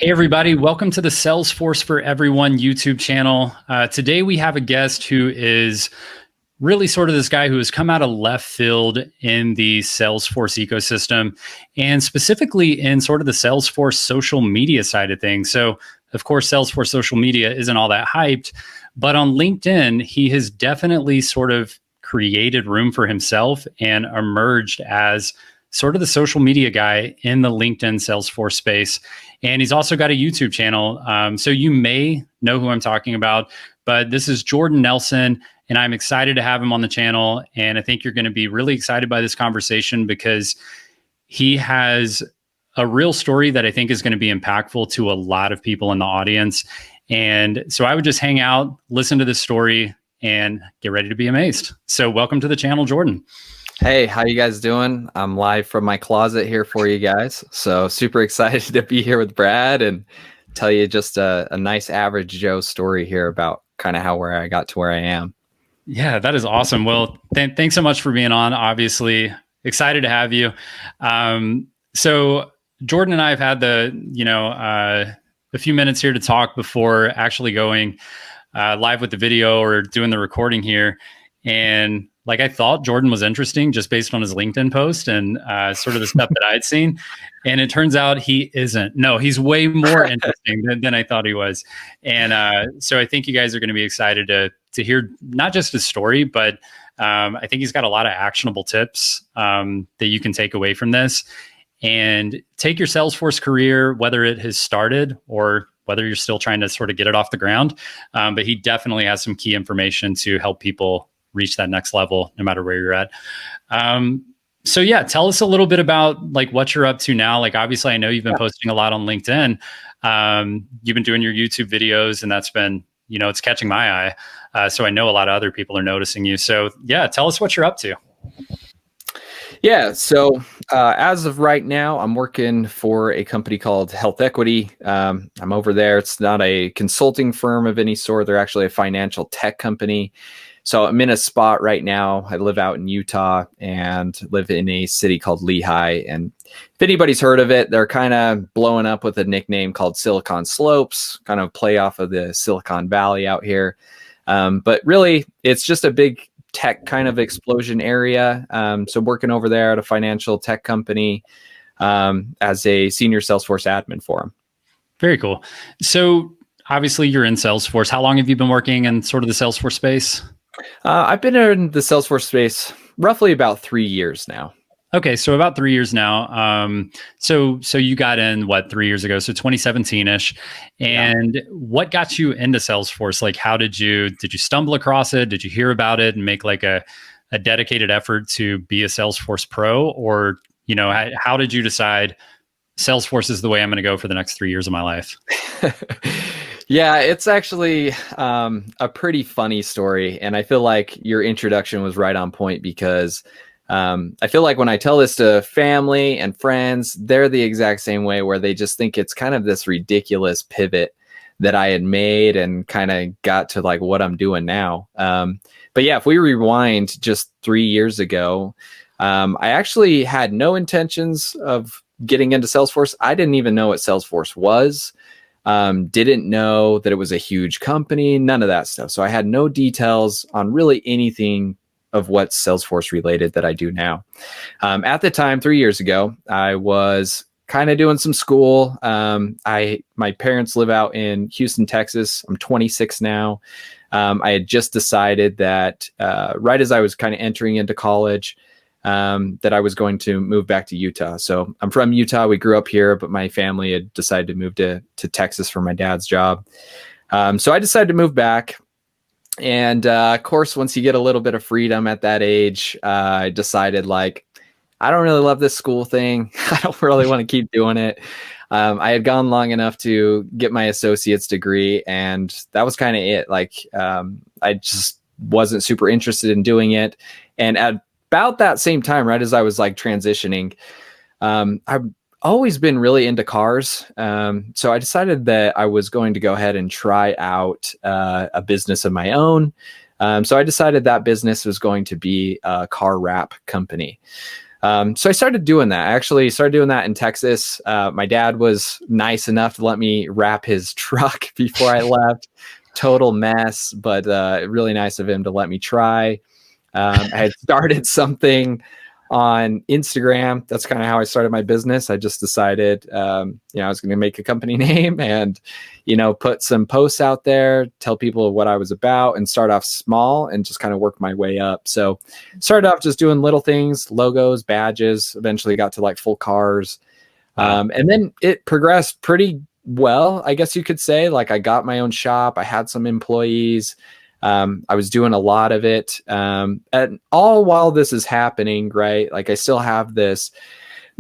Hey, everybody. Welcome to the Salesforce for Everyone YouTube channel. Today, we have a guest who is really sort of this guy who has come out of left field in the Salesforce ecosystem and specifically in sort of the Salesforce social media side of things. So, of course, Salesforce social media isn't all that hyped, but on LinkedIn, he has definitely sort of created room for himself and emerged as sort of the social media guy in the LinkedIn Salesforce space. And he's also got a YouTube channel. So you may know who I'm talking about, but this is Jordan Nelson, and I'm excited to have him on the channel. And I think you're going to be really excited by this conversation because he has a real story that I think is going to be impactful to a lot of people in the audience. And so I would just hang out, listen to this story, and get ready to be amazed. So welcome to the channel, Jordan. Hey, how you guys doing? I'm live from my closet here for you guys. So super excited to be here with Brad and tell you just a nice average Joe story here about kind of where I got to where I am. Yeah, that is awesome. Well, thanks so much for being on. Obviously, excited to have you. So Jordan and I have had a few minutes here to talk before actually going live with the video or doing the recording here. And I thought Jordan was interesting just based on his LinkedIn post and sort of the stuff that I'd seen. And it turns out he isn't. No, he's way more interesting than I thought he was. And so I think you guys are going to be excited to hear not just his story, but I think he's got a lot of actionable tips that you can take away from this and take your Salesforce career, whether it has started or whether you're still trying to sort of get it off the ground. But he definitely has some key information to help people reach that next level, no matter where you're at. So yeah, tell us a little bit about what you're up to now. Obviously I know you've been posting a lot on LinkedIn. You've been doing your YouTube videos and that's been, it's catching my eye. So I know a lot of other people are noticing you. So yeah, tell us what you're up to. Yeah. So as of right now, I'm working for a company called Health Equity. I'm over there. It's not a consulting firm of any sort. They're actually a financial tech company. So I'm in a spot right now. I live out in Utah and live in a city called Lehigh. And if anybody's heard of it, they're kind of blowing up with a nickname called Silicon Slopes, kind of play off of the Silicon Valley out here. But really, it's just a big tech kind of explosion area. So working over there at a financial tech company as a senior Salesforce admin for them. Very cool. So obviously you're in Salesforce. How long have you been working in sort of the Salesforce space? I've been in the Salesforce space roughly about 3 years now. Okay, so about 3 years now. So you got in 3 years ago? So 2017-ish. And what got you into Salesforce? How did you stumble across it? Did you hear about it and make a dedicated effort to be a Salesforce pro? Or, how did you decide Salesforce is the way I'm going to go for the next 3 years of my life? Yeah, it's actually a pretty funny story. And I feel like your introduction was right on point because I feel like when I tell this to family and friends, they're the exact same way where they just think it's kind of this ridiculous pivot that I had made and kind of got to what I'm doing now. But yeah, if we rewind just 3 years ago, I actually had no intentions of getting into Salesforce. I didn't even know what Salesforce was. Didn't know that it was a huge company, none of that stuff. So I had no details on really anything of what's Salesforce related that I do now. At the time, 3 years ago, I was kind of doing some school. My parents live out in Houston, Texas. I'm 26 now. I had just decided that right as I was kind of entering into college, that I was going to move back to Utah. So I'm from Utah. We grew up here, but my family had decided to move to Texas for my dad's job. So I decided to move back. And of course, once you get a little bit of freedom at that age, I decided I don't really love this school thing. I don't really want to keep doing it. I had gone long enough to get my associate's degree, and that was kind of it. I just wasn't super interested in doing it. And at about that same time, right as I was transitioning, I've always been really into cars. So I decided that I was going to go ahead and try out a business of my own. So I decided that business was going to be a car wrap company. So I started doing that. I actually started doing that in Texas. My dad was nice enough to let me wrap his truck before I left. Total mess, but really nice of him to let me try. I had started something on Instagram. That's kind of how I started my business. I just decided, I was going to make a company name and, put some posts out there, tell people what I was about, and start off small and just kind of work my way up. So started off just doing little things, logos, badges, eventually got to like full cars. And then it progressed pretty well, I guess you could say. Like I got my own shop. I had some employees. I was doing a lot of it. And all while this is happening, right? Like I still have this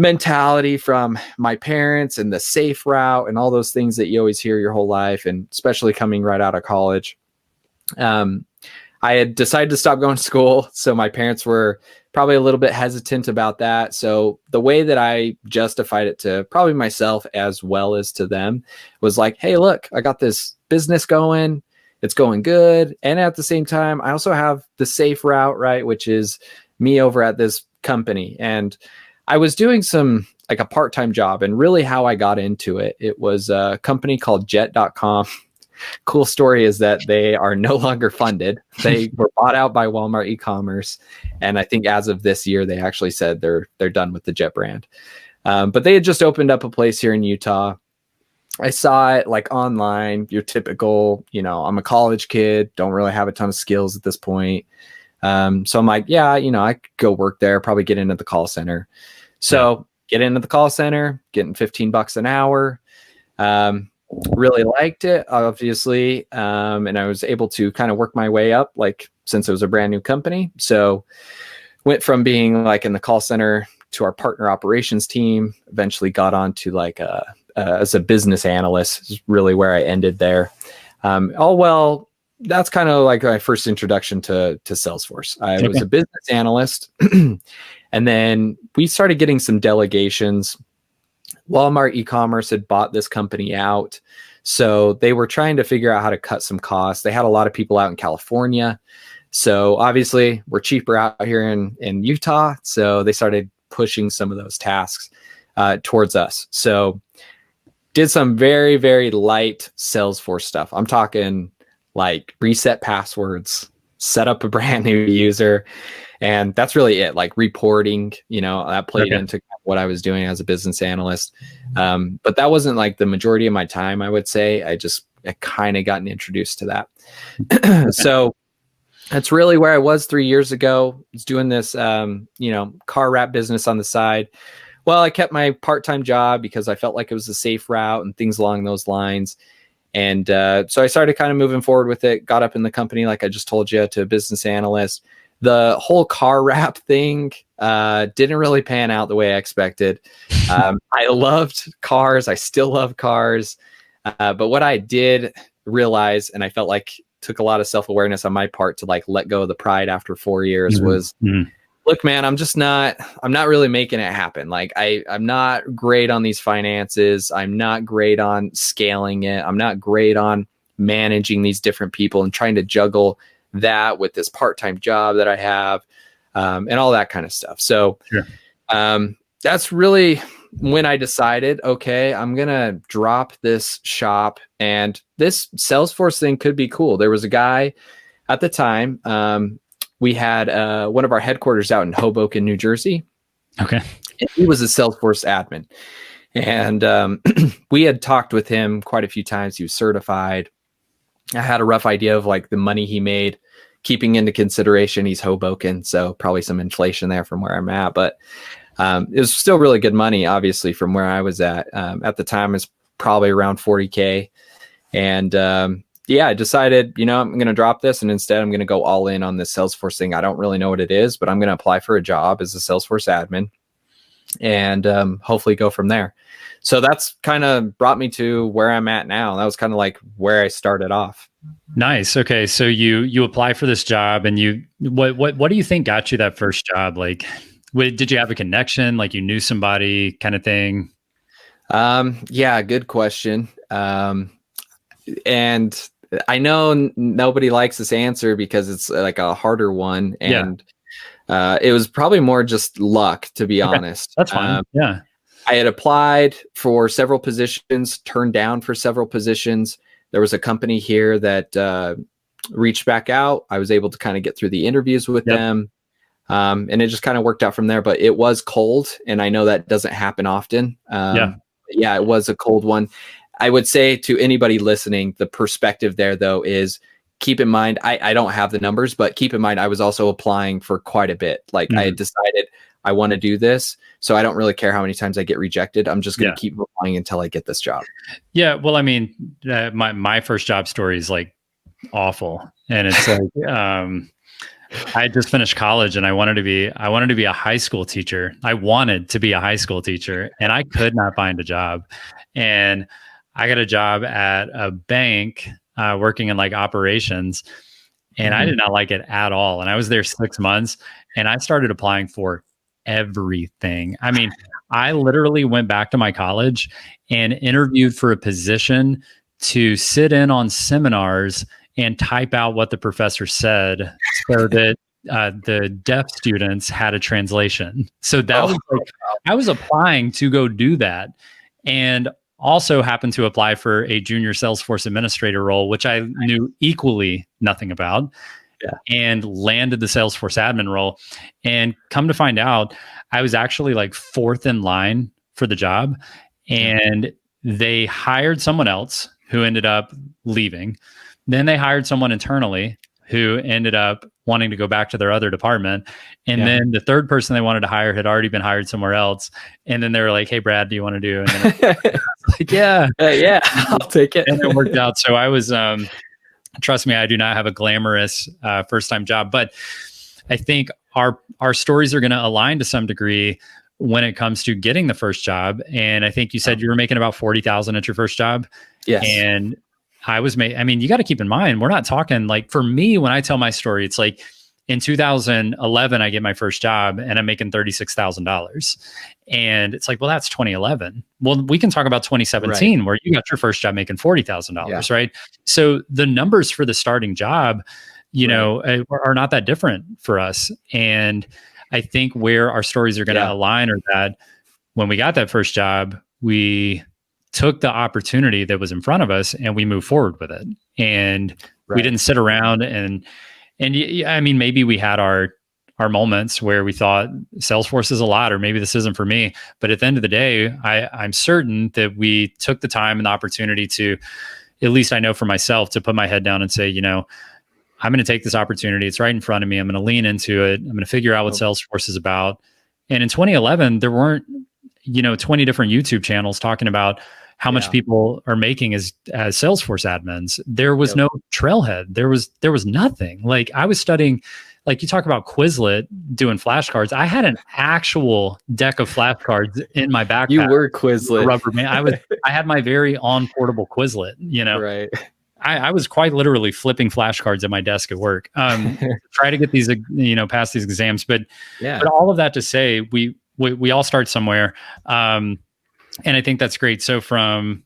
mentality from my parents and the safe route and all those things that you always hear your whole life, and especially coming right out of college. I had decided to stop going to school. So my parents were probably a little bit hesitant about that. So the way that I justified it to probably myself as well as to them was like, hey, look, I got this business going. It's going good. And at the same time, I also have the safe route, right? Which is me over at this company. And I was doing like a part-time job, and really how I got into it, it was a company called jet.com. Cool story is that they are no longer funded. They were bought out by Walmart e-commerce. And I think as of this year, they actually said they're done with the Jet brand. But they had just opened up a place here in Utah. I saw it like online, your typical, I'm a college kid, don't really have a ton of skills at this point. So I'm like, yeah, I could go work there, probably get into the call center. So get into the call center, getting $15 an hour. Really liked it, obviously. And I was able to kind of work my way up, like since it was a brand new company. So went from being like in the call center to our partner operations team, eventually got on to like as a business analyst is really where I ended there. That's kind of like my first introduction to Salesforce. I was a business analyst. And then we started getting some delegations. Walmart e-commerce had bought this company out. So they were trying to figure out how to cut some costs. They had a lot of people out in California. So obviously we're cheaper out here in Utah. So they started pushing some of those tasks towards us. So did some very, very light Salesforce stuff. I'm talking like reset passwords, set up a brand new user. And that's really it, like reporting, that played into what I was doing as a business analyst. But that wasn't like the majority of my time, I would say. I kind of gotten introduced to that. So that's really where I was 3 years ago. I was doing this, car wrap business on the side. Well, I kept my part-time job because I felt like it was a safe route and things along those lines. And so I started kind of moving forward with it, got up in the company, like I just told you, to a business analyst. The whole car wrap thing didn't really pan out the way I expected. I loved cars. I still love cars. But what I did realize, and I felt like took a lot of self-awareness on my part to like let go of the pride after 4 years was, look, man, I'm not really making it happen. Like I'm not great on these finances. I'm not great on scaling it. I'm not great on managing these different people and trying to juggle that with this part-time job that I have, and all that kind of stuff. So that's really when I decided, okay, I'm going to drop this shop, and this Salesforce thing could be cool. There was a guy at the time, we had one of our headquarters out in Hoboken, New Jersey. Okay. He was a Salesforce admin. And we had talked with him quite a few times. He was certified. I had a rough idea of like the money he made, keeping into consideration he's Hoboken, so probably some inflation there from where I'm at. But it was still really good money, obviously, from where I was at. At the time, it's probably around 40K. And I decided, I'm going to drop this, and instead I'm going to go all in on this Salesforce thing. I don't really know what it is, but I'm going to apply for a job as a Salesforce admin and hopefully go from there. So that's kind of brought me to where I'm at now. That was kind of like where I started off. Nice. Okay. So you apply for this job, and what do you think got you that first job? Like, did you have a connection? Like you knew somebody kind of thing? Yeah, good question. And I know nobody likes this answer because it's like a harder one. And It was probably more just luck, to be honest. That's fine. Yeah. I had applied for several positions, turned down for several positions. There was a company here that reached back out. I was able to kind of get through the interviews with them. And it just kind of worked out from there. But it was cold, and I know that doesn't happen often. Yeah, it was a cold one. I would say to anybody listening, the perspective there, though, is keep in mind, I don't have the numbers, but keep in mind, I was also applying for quite a bit. Like I had decided I want to do this, so I don't really care how many times I get rejected. I'm just going to keep applying until I get this job. Yeah. Well, I mean, my first job story is like awful. And it's like, I had just finished college and I wanted to be a high school teacher. I wanted to be a high school teacher and I could not find a job. And I got a job at a bank, working in like operations, and I did not like it at all. And I was there 6 months and I started applying for everything. I mean, I literally went back to my college and interviewed for a position to sit in on seminars and type out what the professor said so that the deaf students had a translation. So that was like, I was applying to go do that, and also happened to apply for a junior Salesforce administrator role, which I knew equally nothing about. And landed the Salesforce admin role. And come to find out, I was actually like fourth in line for the job. And they hired someone else who ended up leaving. Then they hired someone internally who ended up wanting to go back to their other department. And then the third person they wanted to hire had already been hired somewhere else. And then they were like, "Hey, Brad, do you want to do?" And then I was like, yeah, I'll take it. And it worked out. So I was, trust me, I do not have a glamorous first-time job, but I think our stories are going to align to some degree when it comes to getting the first job. And I think you said you were making about $40,000 at your first job. Yes. And I was I mean, you got to keep in mind, we're not talking like, for me, when I tell my story, it's like in 2011, I get my first job and I'm making $36,000. And it's like, well, that's 2011. Well, we can talk about 2017, where you got your first job making $40,000, right? So the numbers for the starting job, you know, are not that different for us. And I think where our stories are going to align are that when we got that first job, we took the opportunity that was in front of us and we moved forward with it. And we didn't sit around and I mean, maybe we had our moments where we thought Salesforce is a lot, or maybe this isn't for me. But at the end of the day, I'm certain that we took the time and the opportunity to, at least I know for myself, to put my head down and say, you know, I'm going to take this opportunity. It's right in front of me. I'm going to lean into it. I'm going to figure out what Salesforce is about. And in 2011, there weren't, 20 different YouTube channels talking about how much people are making as Salesforce admins. There was no trailhead. There was nothing. Like I was studying, like you talk about Quizlet doing flashcards. I had an actual deck of flashcards in my backpack. You were Quizlet. Rubber band. I had my very own portable Quizlet, Right. I was quite literally flipping flashcards at my desk at work. Try to get these, pass these exams. But all of that to say, we all start somewhere. And I think that's great. So from,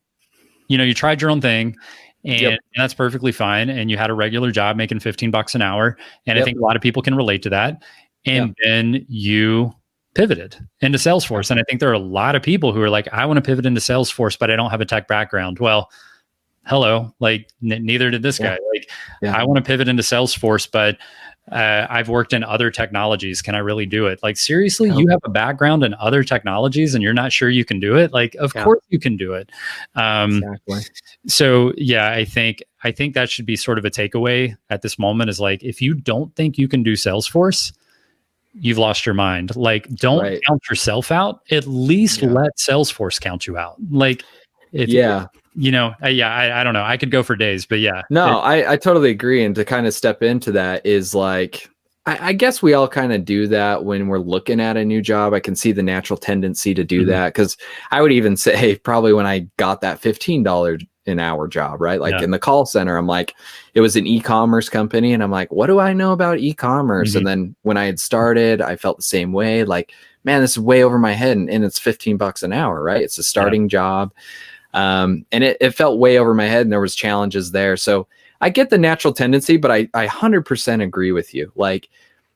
you tried your own thing and that's perfectly fine. And you had a regular job making $15 an hour. And I think a lot of people can relate to that. And then you pivoted into Salesforce. And I think there are a lot of people who are like, I want to pivot into Salesforce, but I don't have a tech background. Well, hello, like neither did this guy. Like I want to pivot into Salesforce, but I've worked in other technologies. Can I really do it? Like, seriously, you have a background in other technologies and you're not sure you can do it? Like, of course you can do it. Exactly. So I think that should be sort of a takeaway at this moment, is like, if you don't think you can do Salesforce, you've lost your mind. Like, don't count yourself out. At least let Salesforce count you out. Like, I don't know. I could go for days, but No, I totally agree. And to kind of step into that is like, I guess we all kind of do that when we're looking at a new job. I can see the natural tendency to do that, because I would even say probably when I got that $15 an hour job, right? Like in the call center, I'm like, it was an e-commerce company. And I'm like, what do I know about e-commerce? And then when I had started, I felt the same way. Like, man, this is way over my head, and it's $15 an hour, right? It's a starting job. And it felt way over my head, and there was challenges there. So I get the natural tendency, but I 100% agree with you. Like,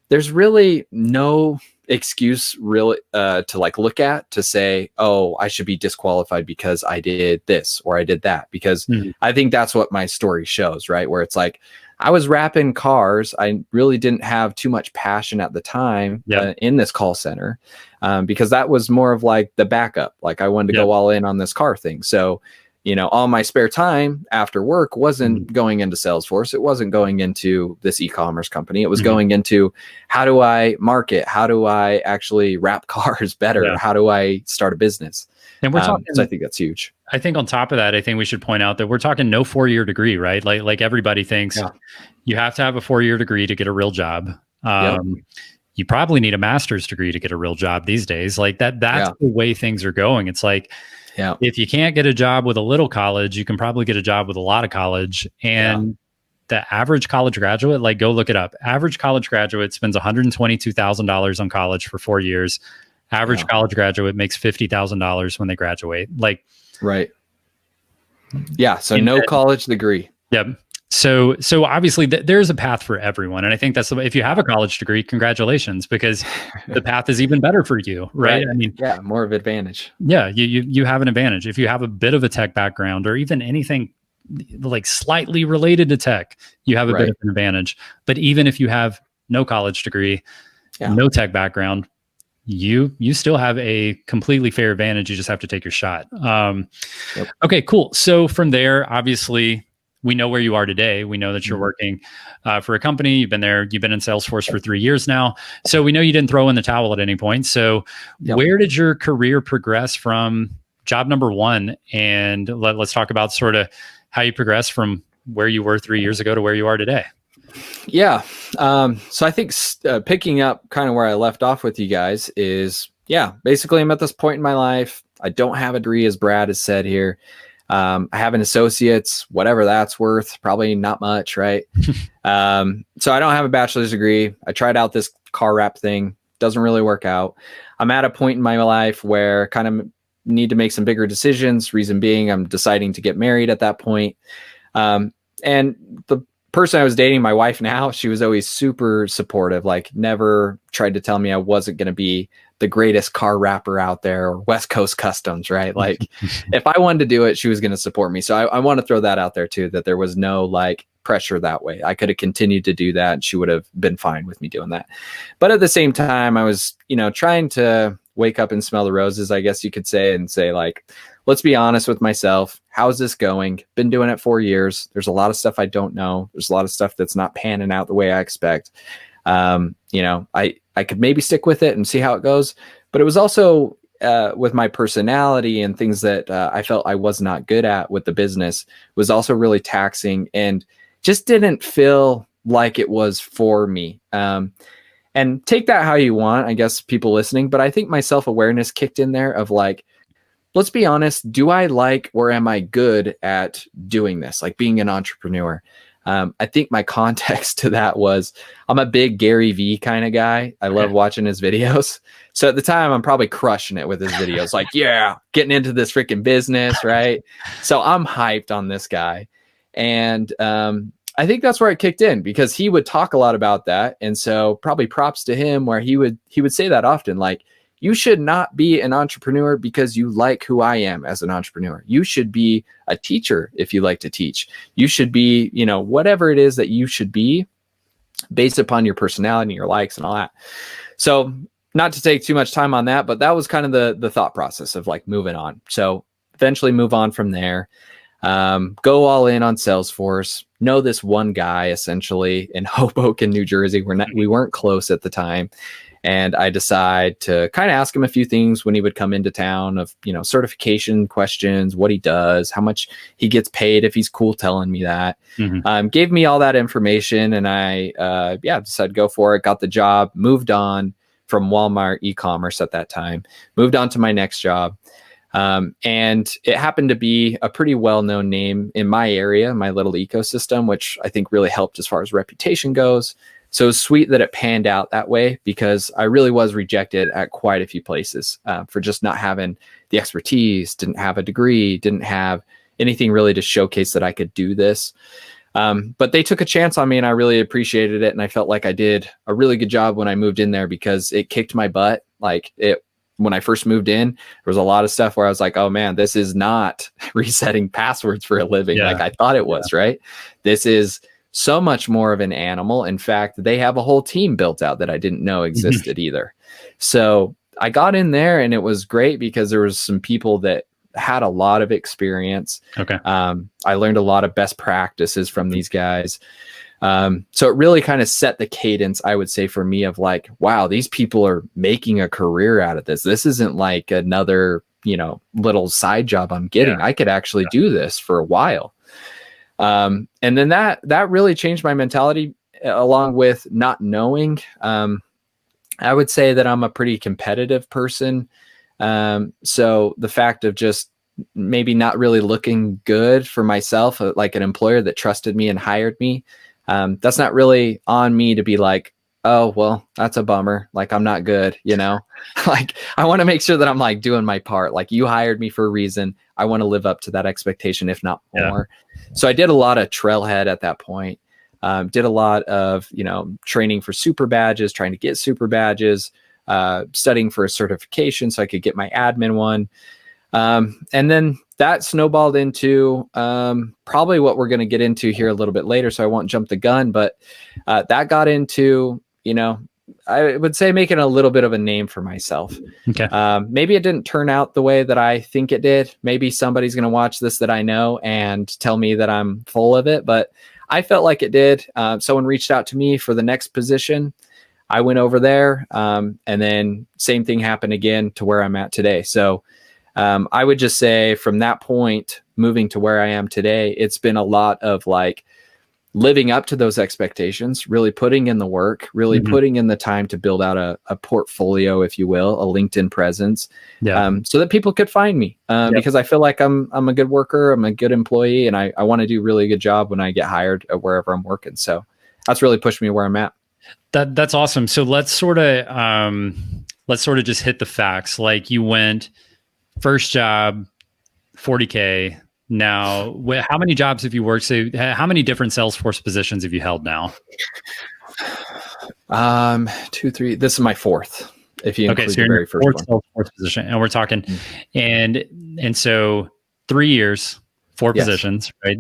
there's really no excuse really to like look at to say, oh, I should be disqualified because I did this or I did that, because I think that's what my story shows, right? Where it's like, I was wrapping cars. I really didn't have too much passion at the time in this call center, because that was more of like the backup. Like I wanted to go all in on this car thing. So, you know, all my spare time after work wasn't going into Salesforce. It wasn't going into this e-commerce company. It was going into, how do I market? How do I actually wrap cars better? How do I start a business? And we're talking, so I think that's huge. I think on top of that, I think we should point out that we're talking no 4-year degree, right? Like everybody thinks you have to have a 4-year degree to get a real job. You probably need a master's degree to get a real job these days. Like that's the way things are going. It's like, if you can't get a job with a little college, you can probably get a job with a lot of college. And the average college graduate, like go look it up. Average college graduate spends $122,000 on college for 4 years. Average college graduate makes $50,000 when they graduate. Like, so no college degree. So obviously there's a path for everyone. And I think that's if you have a college degree, congratulations, because the path is even better for you, right? I mean, more of advantage. You have an advantage. If you have a bit of a tech background or even anything like slightly related to tech, you have a bit of an advantage. But even if you have no college degree, no tech background, you still have a completely fair advantage. You just have to take your shot. Okay, cool. So from there, obviously, we know where you are today. We know that you're working for a company. You've been there. You've been in Salesforce for 3 years now. So we know you didn't throw in the towel at any point. So where did your career progress from job number one? And let's talk about sort of how you progressed from where you were 3 years ago to where you are today. So I think picking up kind of where I left off with you guys is, basically I'm at this point in my life. I don't have a degree, as Brad has said here. I have an associate's, whatever that's worth, probably not much, right? So I don't have a bachelor's degree. I tried out this car wrap thing. Doesn't really work out. I'm at a point in my life where kind of need to make some bigger decisions. Reason being, I'm deciding to get married at that point. And the person I was dating, my wife now, she was always super supportive, like never tried to tell me I wasn't going to be the greatest car wrapper out there or West Coast Customs, right? Like if I wanted to do it, she was going to support me. So I want to throw that out there too, that there was no like pressure that way. I could have continued to do that and she would have been fine with me doing that. But at the same time, I was, trying to wake up and smell the roses, I guess you could say, and say like, let's be honest with myself. How's this going? Been doing it 4 years. There's a lot of stuff I don't know. There's a lot of stuff that's not panning out the way I expect. I could maybe stick with it and see how it goes. But it was also with my personality and things that I felt I was not good at with the business was also really taxing and just didn't feel like it was for me. And take that how you want, I guess, people listening. But I think my self-awareness kicked in there of like, let's be honest, do I like or am I good at doing this? Like being an entrepreneur. I think my context to that was I'm a big Gary V kind of guy. I love watching his videos. So at the time, I'm probably crushing it with his videos. Like, getting into this freaking business, right? So I'm hyped on this guy. And I think that's where it kicked in because he would talk a lot about that. And so probably props to him where he would say that often, like, you should not be an entrepreneur because you like who I am as an entrepreneur. You should be a teacher if you like to teach. You should be, whatever it is that you should be based upon your personality, your likes and all that. So not to take too much time on that, but that was kind of the thought process of like moving on. So eventually move on from there, go all in on Salesforce, know this one guy essentially in Hoboken, New Jersey. We weren't close at the time. And I decide to kind of ask him a few things when he would come into town of, certification questions, what he does, how much he gets paid, if he's cool telling me that. Gave me all that information and I, decided to go for it, got the job, moved on from Walmart e-commerce at that time, moved on to my next job. And it happened to be a pretty well-known name in my area, my little ecosystem, which I think really helped as far as reputation goes. So it was sweet that it panned out that way because I really was rejected at quite a few places for just not having the expertise, didn't have a degree, didn't have anything really to showcase that I could do this. But they took a chance on me, and I really appreciated it. And I felt like I did a really good job when I moved in there, because it kicked my butt. When I first moved in, there was a lot of stuff where I was like, oh man, this is not resetting passwords for a living like I thought it was, right? This is so much more of an animal. In fact, they have a whole team built out that I didn't know existed either. So I got in there, and it was great because there was some people that had a lot of experience. Okay. I learned a lot of best practices from these guys. So it really kind of set the cadence, I would say, for me, of like, wow, these people are making a career out of this. This isn't like another, little side job I'm getting. I could actually do this for a while. And then that really changed my mentality, along with not knowing. I would say that I'm a pretty competitive person. So the fact of just maybe not really looking good for myself, like an employer that trusted me and hired me, that's not really on me to be like, oh, well, that's a bummer. Like, I'm not good, like I want to make sure that I'm like doing my part. Like, you hired me for a reason. I want to live up to that expectation, if not more. So I did a lot of trailhead at that point. Did a lot of, training for super badges, trying to get super badges, studying for a certification so I could get my admin one. And then that snowballed into probably what we're going to get into here a little bit later, so I won't jump the gun, but that got into, I would say making a little bit of a name for myself. Okay. Maybe it didn't turn out the way that I think it did. Maybe somebody's going to watch this that I know and tell me that I'm full of it, but I felt like it did. Someone reached out to me for the next position. I went over there, and then same thing happened again to where I'm at today. So I would just say from that point, moving to where I am today, it's been a lot of like living up to those expectations, really putting in the work, really putting in the time to build out a portfolio, if you will, a LinkedIn presence, so that people could find me, because I feel like I'm a good worker, I'm a good employee, and I want to do really good job when I get hired at wherever I'm working. So that's really pushed me where I'm at. That's awesome. So let's sort of just hit the facts. Like, you went first job, 40K. Now, how many jobs have you worked? So how many different Salesforce positions have you held now? 2, 3. This is my fourth, if you include so the very first one. Salesforce position, and we're talking, and so 3 years, 4 positions, right?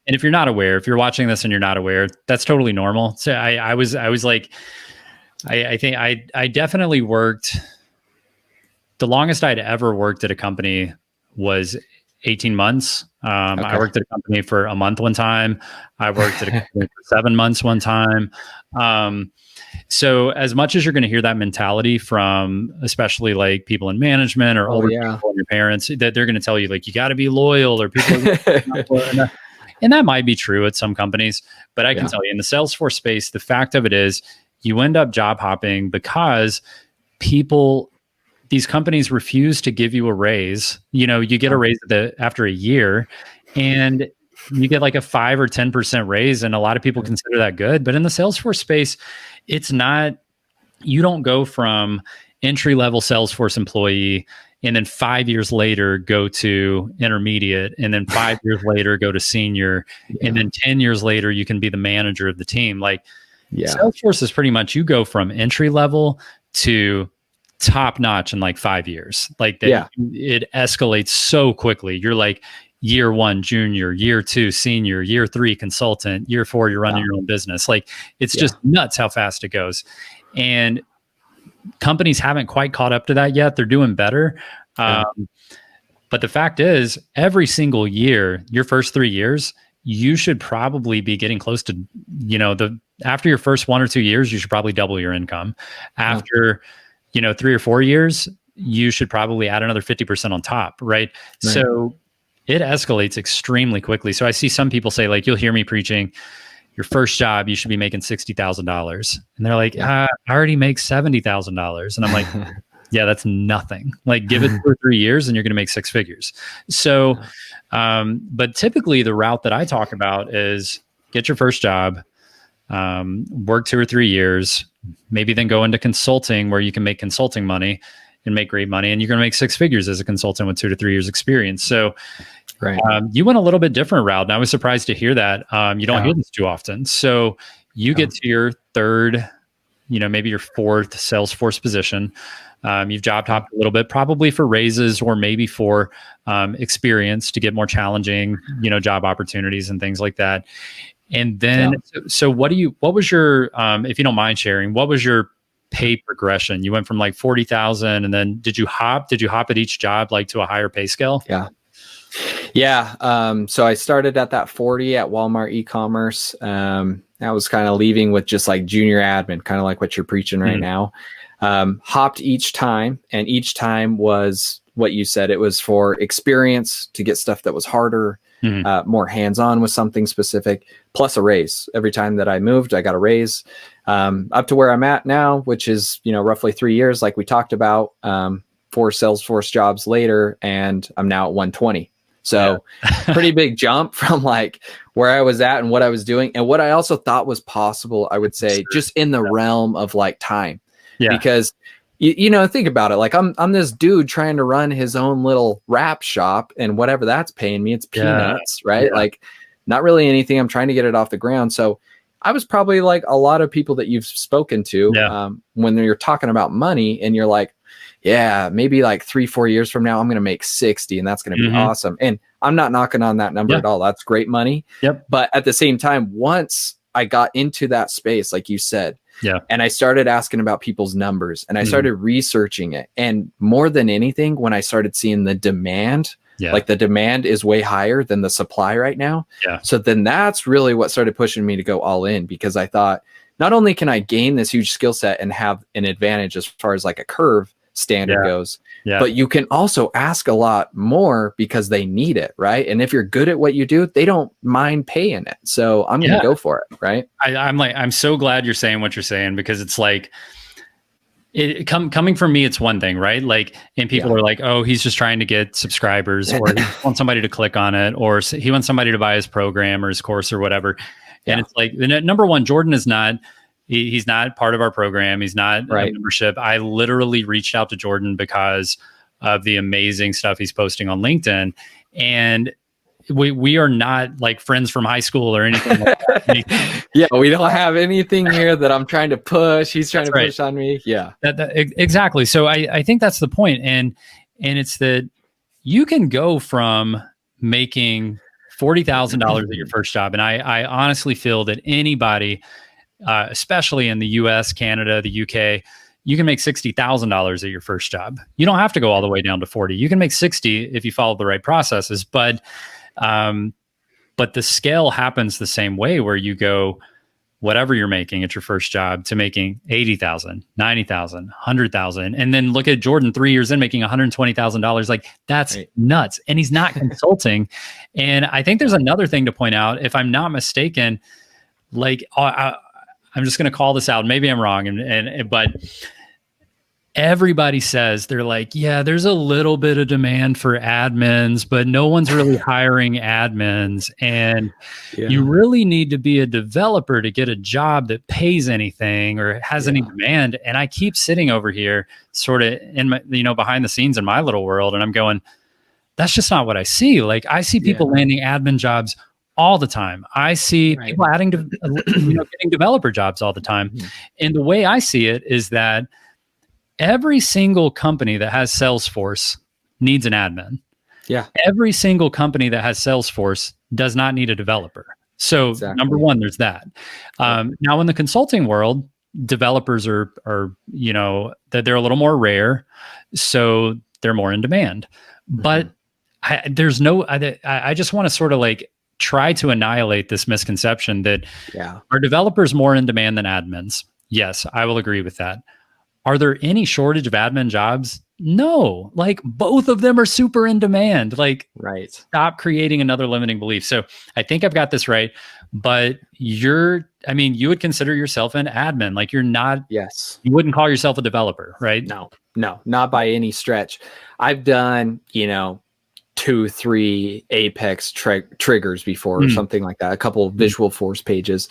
And if you're not aware, if you're watching this and you're not aware, that's totally normal. So I was like, I think I definitely worked. The longest I'd ever worked at a company was 18 months. I worked at a company for a month one time. I worked at a company for 7 months one time. So as much as you're going to hear that mentality from, especially like people in management or older people and your parents, that they're going to tell you like, you got to be loyal, or people, and that might be true at some companies, but I can tell you in the Salesforce space, the fact of it is you end up job hopping because these companies refuse to give you a raise. You get a raise after a year, and you get like a 5 or 10% raise. And a lot of people consider that good, but in the Salesforce space, it's not. You don't go from entry-level Salesforce employee and then 5 years later go to intermediate, and then 5 years later go to senior, and then 10 years later you can be the manager of the team. Like, Salesforce is pretty much, you go from entry level to top notch in like 5 years. Like that, it escalates so quickly. You're like year 1 junior, year 2 senior, year 3 consultant, year 4 you're running your own business. Like, it's just nuts how fast it goes. And companies haven't quite caught up to that yet. They're doing better. But the fact is, every single year, your first 3 years, you should probably be getting close to, after your first 1 or 2 years, you should probably double your income. After 3 or 4 years, you should probably add another 50% on top, right? So it escalates extremely quickly. So I see some people say, like, you'll hear me preaching, your first job, you should be making $60,000. And they're like, I already make $70,000. And I'm like, yeah, that's nothing. Like, give it 2 or 3 years and you're going to make 6 figures. So, but typically the route that I talk about is get your first job, work 2 or 3 years, maybe then go into consulting where you can make consulting money and make great money. And you're going to make 6 figures as a consultant with 2 to 3 years experience. So Right. You went a little bit different route, and I was surprised to hear that. You don't hear this too often. So you get to your third, maybe your fourth Salesforce position. You've job hopped a little bit, probably for raises or maybe for experience to get more challenging, job opportunities and things like that. And then, so what was your, if you don't mind sharing, what was your pay progression? You went from like 40,000, and then did you hop at each job, like to a higher pay scale? Yeah. So I started at that 40 at Walmart e-commerce. I was kind of leaving with just like junior admin, kind of like what you're preaching right now. Hopped each time, and each time was what you said. It was for experience, to get stuff that was harder, more hands-on with something specific, plus a raise. Every time that I moved, I got a raise, up to where I'm at now, which is, roughly 3 years, like we talked about, 4 Salesforce jobs later, and I'm now at 120. So pretty big jump from like where I was at and what I was doing, and what I also thought was possible, I would say, just in the realm of like time. Because think about it, like I'm this dude trying to run his own little wrap shop, and whatever that's paying me, it's peanuts, right? Like not really anything. I'm trying to get it off the ground. So I was probably like a lot of people that you've spoken to, when you're talking about money, and you're like, yeah, maybe like 3-4 years from now, I'm going to make 60, and that's going to be awesome. And I'm not knocking on that number at all. That's great money. But at the same time, once I got into that space, like you said, and I started asking about people's numbers, and I started researching it. And more than anything, when I started seeing the demand, like the demand is way higher than the supply right now. So then that's really what started pushing me to go all in, because I thought, not only can I gain this huge skill set and have an advantage as far as like a curve standard goes, but you can also ask a lot more because they need it, right? And if you're good at what you do, they don't mind paying it. So I'm going to go for it, right? I'm so glad you're saying what you're saying, because it's like, coming from me, it's one thing, right? Like, and people are like, oh, he's just trying to get subscribers, or he wants somebody to click on it, or he wants somebody to buy his program or his course or whatever. And it's like, number one, Jordan is not, he's not part of our program. He's not a membership. I literally reached out to Jordan because of the amazing stuff he's posting on LinkedIn. And we are not like friends from high school or anything like that. We don't have anything here that I'm trying to push. He's trying to push on me. Exactly. So I think that's the point. And it's that you can go from making $40,000 at your first job. And I honestly feel that anybody, especially in the US, Canada, the UK, you can make $60,000 at your first job. You don't have to go all the way down to 40. You can make 60 if you follow the right processes, but the scale happens the same way, where you go, whatever you're making at your first job, to making 80,000, 90,000, 100,000. And then look at Jordan 3 years in making $120,000. Like, that's nuts. And he's not consulting. And I think there's another thing to point out, if I'm not mistaken, like, I'm just going to call this out. Maybe I'm wrong. But everybody says, they're like, yeah, there's a little bit of demand for admins, but no one's really hiring admins. And you really need to be a developer to get a job that pays anything or has any demand. And I keep sitting over here sort of in my, behind the scenes in my little world. And I'm going, that's just not what I see. Like, I see people landing admin jobs all the time. I see people adding to, getting developer jobs all the time. And the way I see it is that every single company that has Salesforce needs an admin. Every single company that has Salesforce does not need a developer. So number one, there's that. Now in the consulting world, developers are that they're a little more rare, so they're more in demand. But I just want to sort of like try to annihilate this misconception that are developers more in demand than admins? Yes, I will agree with that. Are there any shortage of admin jobs? No, like both of them are super in demand. Like, stop creating another limiting belief. So I think I've got this right, but you would consider yourself an admin. Like, you're not, you wouldn't call yourself a developer, right? No, not by any stretch. I've done, 2-3 Apex triggers before, or something like that, a couple of Visual Force pages.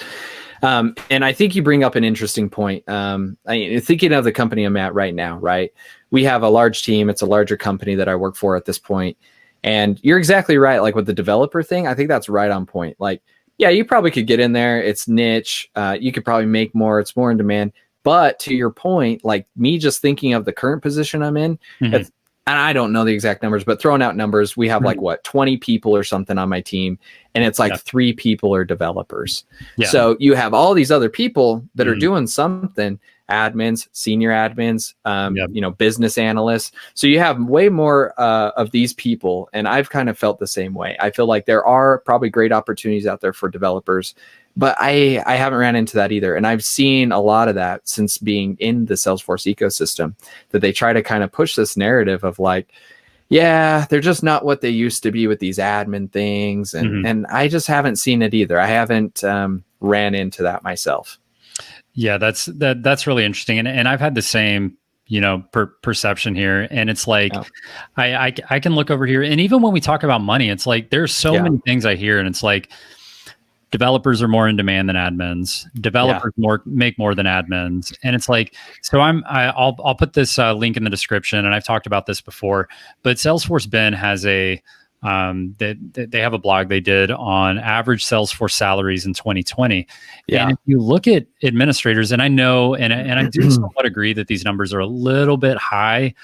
And I think you bring up an interesting point. Thinking of the company I'm at right now, right? We have a large team. It's a larger company that I work for at this point. And you're exactly right. Like with the developer thing, I think that's right on point. Like, yeah, you probably could get in there. It's niche. You could probably make more. It's more in demand. But to your point, like me just thinking of the current position I'm in, and I don't know the exact numbers, but throwing out numbers, we have like 20 people or something on my team, and it's like 3 people are developers. So you have all these other people that are doing something, admins, senior admins, business analysts. So you have way more of these people, and I've kind of felt the same way. I feel like there are probably great opportunities out there for developers, but I haven't ran into that either. And I've seen a lot of that since being in the Salesforce ecosystem, that they try to kind of push this narrative of like, yeah, they're just not what they used to be with these admin things. And I just haven't seen it either. I haven't ran into that myself. Yeah, that's really interesting. And I've had the same, perception here. And it's like, I can look over here. And even when we talk about money, it's like, there's so many things I hear, and it's like, developers are more in demand than admins. Developers make more than admins, and it's like, so I'll put this link in the description, and I've talked about this before. But Salesforce Ben has a they have a blog they did on average Salesforce salaries in 2020. And if you look at administrators, and I know, and I do somewhat agree that these numbers are a little bit high.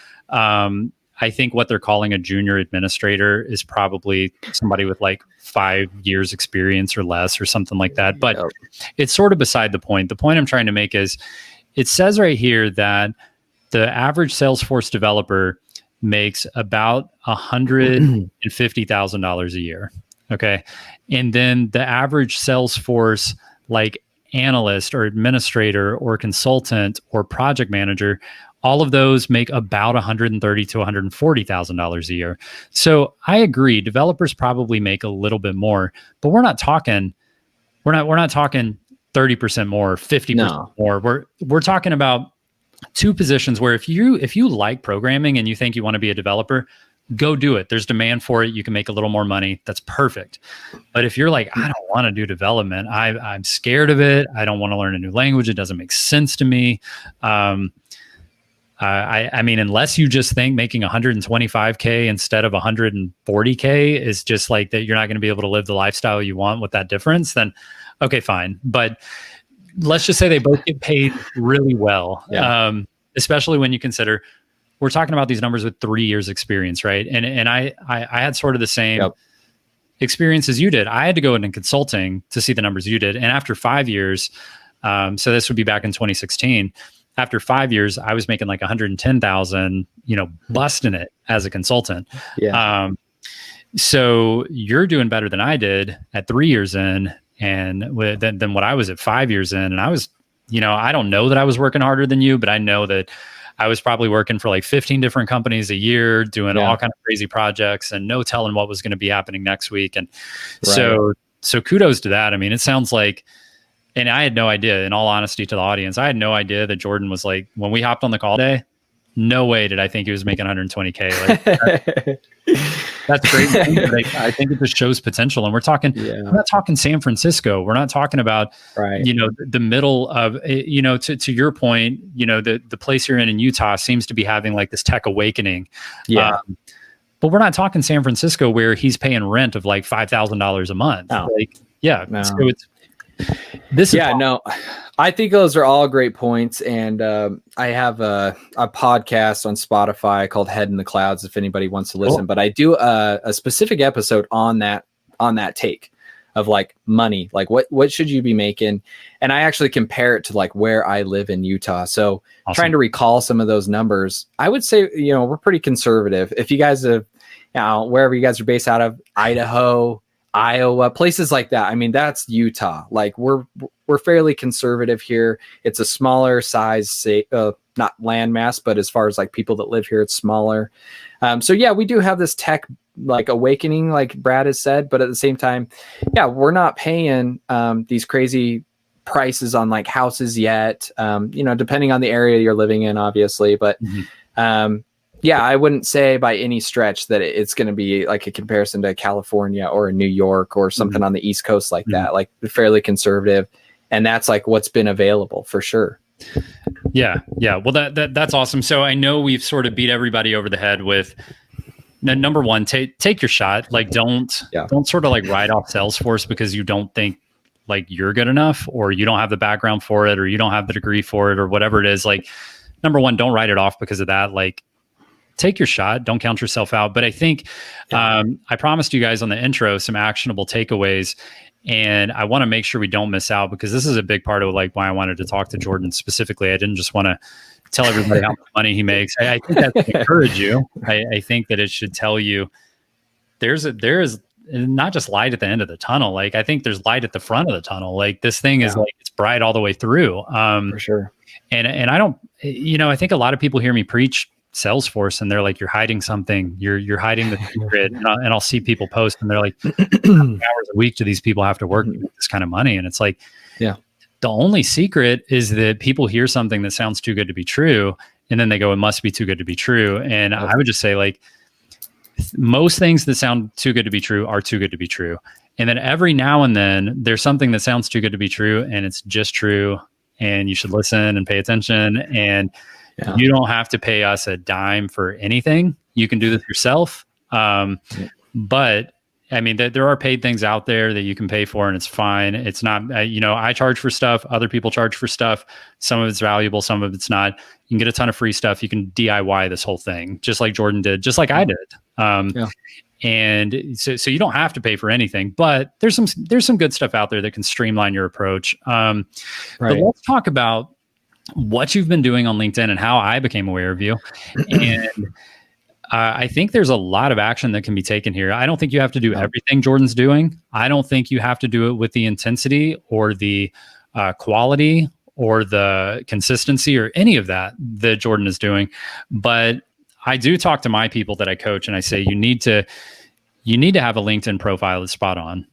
I think what they're calling a junior administrator is probably somebody with like 5 years experience or less or something like that. But it's sort of beside the point. The point I'm trying to make is, it says right here that the average Salesforce developer makes about $150,000 a year. Okay. And then the average Salesforce like analyst or administrator or consultant or project manager, all of those make about $130,000 to $140,000 a year. So I agree, developers probably make a little bit more, but we're not talking 30% more, 50% more. We're talking about 2 positions where if you like programming and you think you want to be a developer, go do it. There's demand for it. You can make a little more money. That's perfect. But if you're like, I don't want to do development, I'm scared of it, I don't want to learn a new language, it doesn't make sense to me. I mean, unless you just think making $125K instead of $140K is just like that, you're not going to be able to live the lifestyle you want with that difference, then okay, fine. But let's just say they both get paid really well, especially when you consider we're talking about these numbers with 3 years experience, right? And I had sort of the same experience as you did. I had to go into consulting to see the numbers you did. And after 5 years, so this would be back in 2016, after 5 years, I was making like 110,000, busting it as a consultant. So you're doing better than I did at 3 years in, and than what I was at 5 years in. And I was, I don't know that I was working harder than you, but I know that I was probably working for like 15 different companies a year, doing all kind of crazy projects, and no telling what was going to be happening next week. And so kudos to that. I mean, it sounds like, and I had no idea, in all honesty to the audience, I had no idea that Jordan was like, when we hopped on the call today, no way did I think he was making 120K. Like, that's great. But I think it just shows potential. And we're not talking San Francisco. We're not talking about, the middle of, to your point, the place you're in Utah seems to be having like this tech awakening. But we're not talking San Francisco where he's paying rent of like $5,000 a month. So it's, I think those are all great points. And I have a podcast on Spotify called Head in the Clouds, if anybody wants to listen. But I do a specific episode on that take of like money, like what should you be making? And I actually compare it to like where I live in Utah. So trying to recall some of those numbers, I would say, we're pretty conservative. If you guys have, wherever you guys are based out of, Idaho, Iowa, places like that. I mean, that's Utah. Like we're fairly conservative here. It's a smaller size, not landmass, but as far as like people that live here, it's smaller. So yeah, we do have this tech like awakening, like Brad has said, but at the same time, we're not paying these crazy prices on like houses yet. Depending on the area you're living in, obviously, but I wouldn't say by any stretch that it's going to be like a comparison to California or New York or something on the East Coast like that, like fairly conservative. And that's like what's been available for sure. Yeah. Well, that's awesome. So I know we've sort of beat everybody over the head with Number one, take your shot. Like, don't sort of like write off Salesforce because you don't think like you're good enough, or you don't have the background for it, or you don't have the degree for it, or whatever it is. Like, number one, don't write it off because of that. Like, take your shot. Don't count yourself out. But I think I promised you guys on the intro some actionable takeaways, and I want to make sure we don't miss out, because this is a big part of like why I wanted to talk to Jordan specifically. I didn't just want to tell everybody how much money he makes. I think that to encourage you. I think that it should tell you there is not just light at the end of the tunnel. Like, I think there's light at the front of the tunnel. Like, this thing is like, it's bright all the way through. For sure. And I don't, I think a lot of people hear me preach Salesforce and they're like, you're hiding something, you're hiding the secret. And I'll see people post and they're like, how many hours a week do these people have to work to make this kind of money? And it's like, the only secret is that people hear something that sounds too good to be true, and then they go, it must be too good to be true. And I would just say, like, most things that sound too good to be true are too good to be true. And then every now and then there's something that sounds too good to be true, and it's just true, and you should listen and pay attention. And you don't have to pay us a dime for anything. You can do this yourself. But I mean, there are paid things out there that you can pay for, and it's fine. It's not, I charge for stuff. Other people charge for stuff. Some of it's valuable. Some of it's not. You can get a ton of free stuff. You can DIY this whole thing, just like Jordan did, just like I did. And so you don't have to pay for anything, but there's some good stuff out there that can streamline your approach. But let's talk about what you've been doing on LinkedIn and how I became aware of you. And I think there's a lot of action that can be taken here. I don't think you have to do everything Jordan's doing. I don't think you have to do it with the intensity or the quality or the consistency or any of that Jordan is doing. But I do talk to my people that I coach, and I say, you need to have a LinkedIn profile that's spot on.